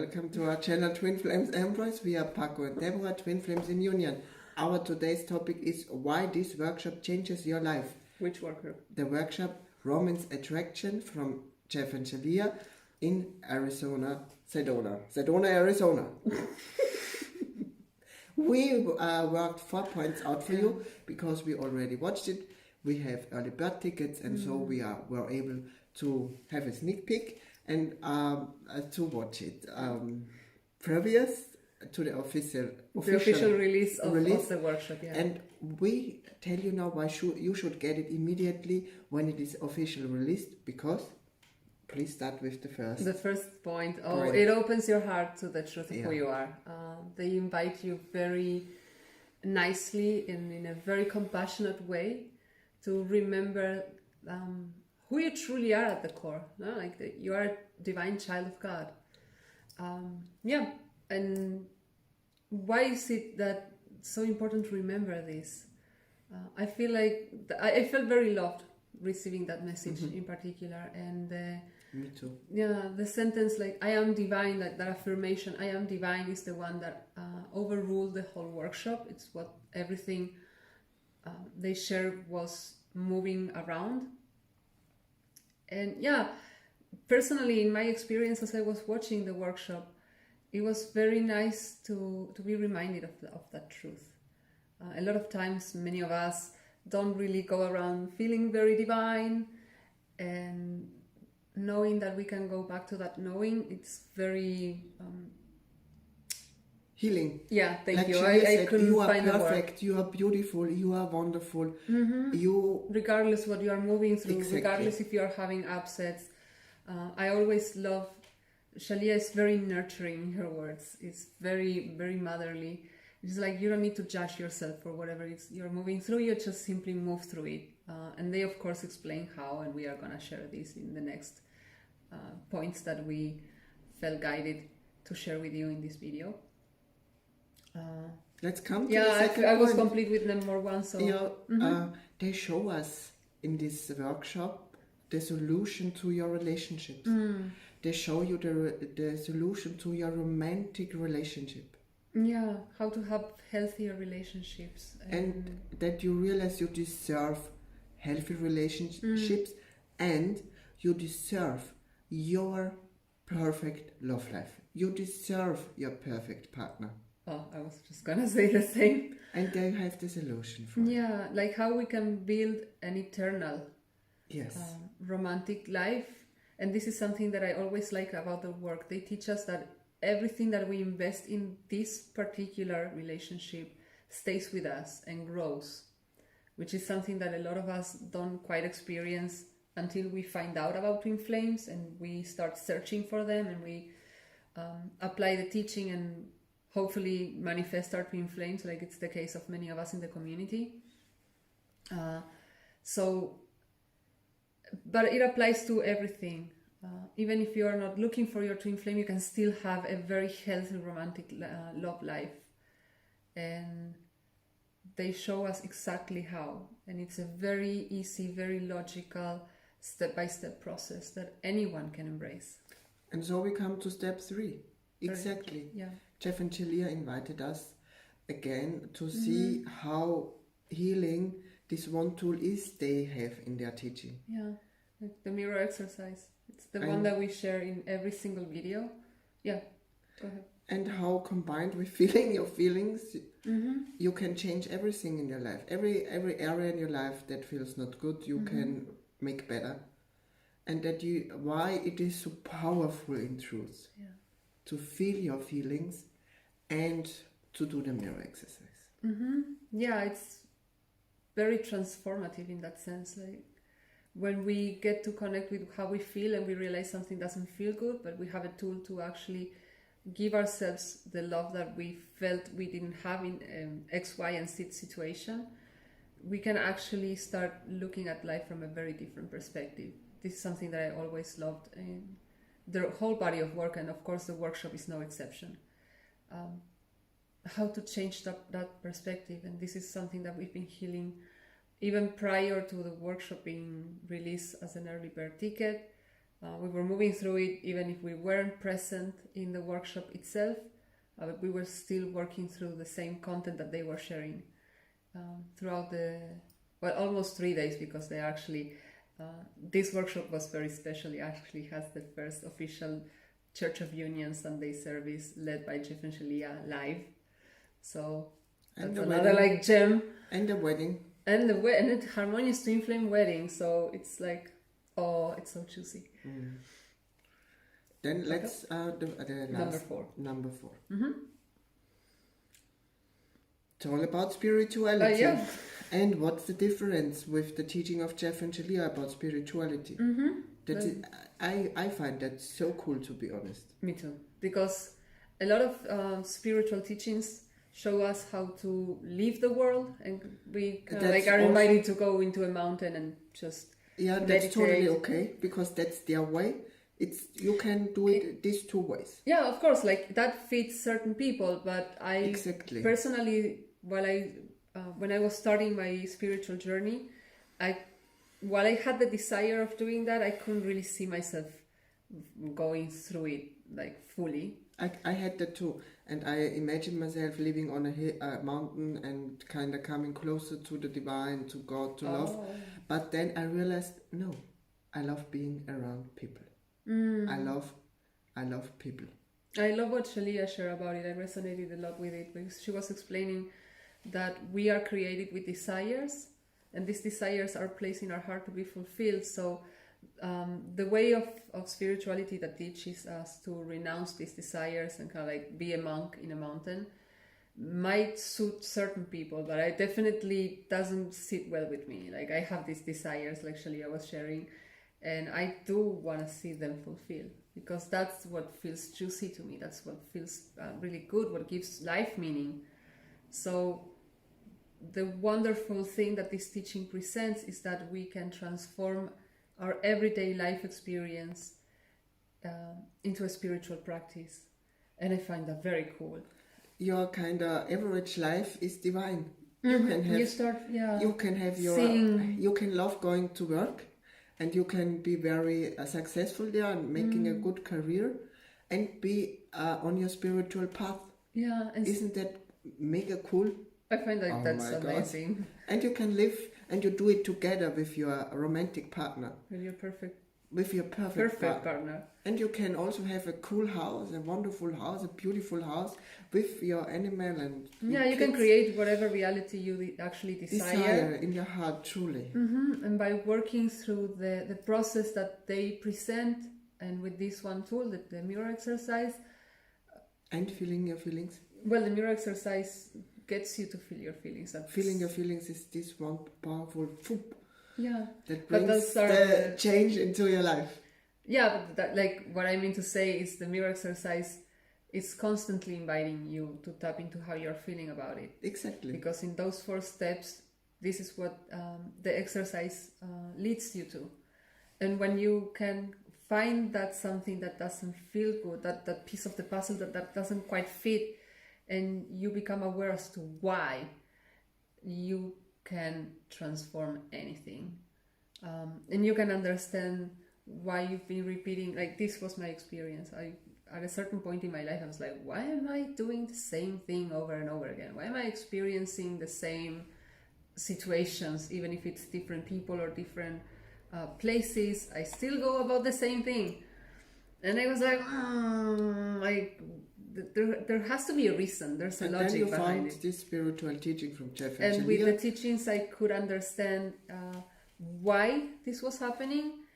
welcome to our channel Twinflames Embrace. We are Paco and Déborah, Twinflames in Union. Our today's topic is why this workshop changes your life. Which workshop? The workshop Romance Attraction from Jeff and Shaleia in Arizona, Sedona, Arizona. We worked 4 points out for you because we already watched it. We have early bird tickets, and so we were able to have a sneak peek and to watch it previous to the official release of the workshop. Yeah. And we tell you now why you should get it immediately when it is officially released, because please start with the first point. It opens your heart to the truth of who you are. They invite you very nicely and in a very compassionate way to remember who you truly are at the core. No? Like you are a divine child of God. And why is it that so important to remember this? I feel like I felt very loved receiving that message in particular, and me too. Yeah, the sentence like "I am divine," that affirmation "I am divine" is the one that overruled the whole workshop. It's what everything they shared was moving around. And yeah, personally, in my experience as I was watching the workshop, it was very nice to be reminded of that truth. A lot of times, many of us don't really go around feeling very divine, and knowing that we can go back to that knowing, it's very healing. Yeah, thank like you. I couldn't find the word. You are perfect, you are beautiful, you are wonderful. Regardless what you are moving through, Exactly. regardless if you are having upsets. I always love, Shaleia is very nurturing in her words. It's very, very motherly. It's like you don't need to judge yourself for whatever you're moving through, you just simply move through it. And they of course explain how, and we are going to share this in the next points that we felt guided to share with you in this video. Let's come to the second I was point. complete with number one. So they show us in this workshop the solution to your relationships. They show you the solution to your romantic relationship. Yeah, how to have healthier relationships. And that you realize you deserve healthy relationships and you deserve your perfect love life. You deserve your perfect partner. Oh, I was just gonna say the same. And they have the solution for it. Yeah, like how we can build an eternal romantic life. And this is something that I always like about the work. They teach us that everything that we invest in this particular relationship stays with us and grows, which is something that a lot of us don't quite experience until we find out about Twinflames and we start searching for them, and we apply the teaching and hopefully manifest our Twinflames, like it's the case of many of us in the community. But it applies to everything. Even if you are not looking for your twin flame, you can still have a very healthy romantic love life. And they show us exactly how. And it's a very easy, very logical, step-by-step process that anyone can embrace. And so we come to step 3. Exactly. Yeah. Jeff and Shaleia invited us again to see how healing this one tool is they have in their teaching. Yeah, like the mirror exercise. It's the one that we share in every single video. Yeah, go ahead. And how combined with feeling your feelings, you can change everything in your life. Every area in your life that feels not good, you can make better. And why it is so powerful in truth. Yeah. To feel your feelings and to do the mirror exercise. Yeah, it's very transformative in that sense. Like when we get to connect with how we feel and we realize something doesn't feel good, but we have a tool to actually give ourselves the love that we felt we didn't have in X, Y, and Z situation, we can actually start looking at life from a very different perspective. This is something that I always loved in the whole body of work, and of course the workshop is no exception. How to change that perspective, and this is something that we've been healing even prior to the workshop being released as an early bird ticket. We were moving through it even if we weren't present in the workshop itself, but we were still working through the same content that they were sharing throughout almost 3 days, because they actually, this workshop was very special. It actually has the first official Church of Union Sunday service led by Jeff and Shaleia live. So that's another like gem. And the wedding. And the harmonious Twinflame wedding. So it's like, oh, it's so juicy. Then let's the last, number 4. It's all about spirituality. Yeah. And what's the difference with the teaching of Jeff and Shaleia about spirituality? I find that so cool, to be honest. Me too. Because a lot of spiritual teachings show us how to leave the world, and we are invited to go into a mountain and just that's totally okay, because that's their way. You can do it these 2 ways. Yeah, of course, like that fits certain people, but I personally, when I was starting my spiritual journey, while I had the desire of doing that, I couldn't really see myself going through it like fully. I had that too, and I imagined myself living on a mountain and kind of coming closer to the divine, to God, to love. But then I realized, no, I love being around people. I love people. I love what Shaleia shared about it. I resonated a lot with it, because she was explaining that we are created with desires, and these desires are placed in our heart to be fulfilled. So the way of spirituality that teaches us to renounce these desires and kind of like be a monk in a mountain might suit certain people, but I definitely doesn't sit well with me. Like, I have these desires, like Shaleia was sharing, and I do want to see them fulfilled, because that's what feels juicy to me. That's what feels really good, what gives life meaning. So the wonderful thing that this teaching presents is that we can transform our everyday life experience into a spiritual practice. And I find that very cool. Your kind of average life is divine. You can have you can love going to work, and you can be very successful there and making a good career, and be on your spiritual path. Yeah. And isn't that mega cool? I find that that's amazing. God. And you can live, and you do it together with your romantic partner. With your perfect partner. And you can also have a cool house, a wonderful house, a beautiful house with your animal and you can create whatever reality you actually desire in your heart, truly. And by working through the process that they present, and with this one tool, the mirror exercise, and feeling your feelings. Well, the mirror exercise gets you to feel your feelings. Feeling your feelings is this one powerful that brings the change into your life. Yeah, but what I mean to say is the mirror exercise is constantly inviting you to tap into how you're feeling about it. Exactly. Because in those 4 steps, this is what the exercise leads you to. And when you can find that something that doesn't feel good, that piece of the puzzle that doesn't quite fit, and you become aware as to why, you can transform anything. And you can understand why you've been repeating. Like, this was my experience. At a certain point in my life, I was like, why am I doing the same thing over and over again? Why am I experiencing the same situations, even if it's different people or different places? I still go about the same thing. And I was like, there has to be a reason. There's a logic behind it. And then you found this spiritual teaching from Jeff and Shaleia. And with the teachings, I could understand why this was happening,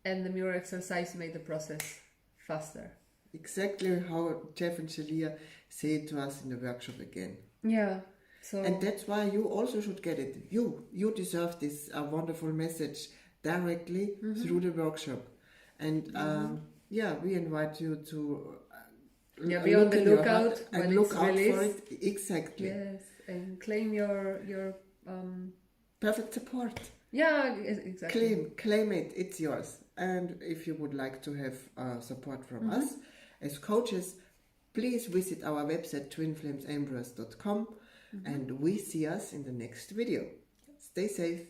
and the mirror exercise made the process faster. Exactly how Jeff and Shaleia say it to us in the workshop again. Yeah. So. And that's why you also should get it. You deserve this wonderful message directly through the workshop. And we invite you to be on the lookout and look out for it. Exactly. Yes, and claim your perfect support. Yeah, exactly. Claim it. It's yours. And if you would like to have support from us as coaches, please visit our website twinflamesambrose.com, and we see us in the next video. Stay safe.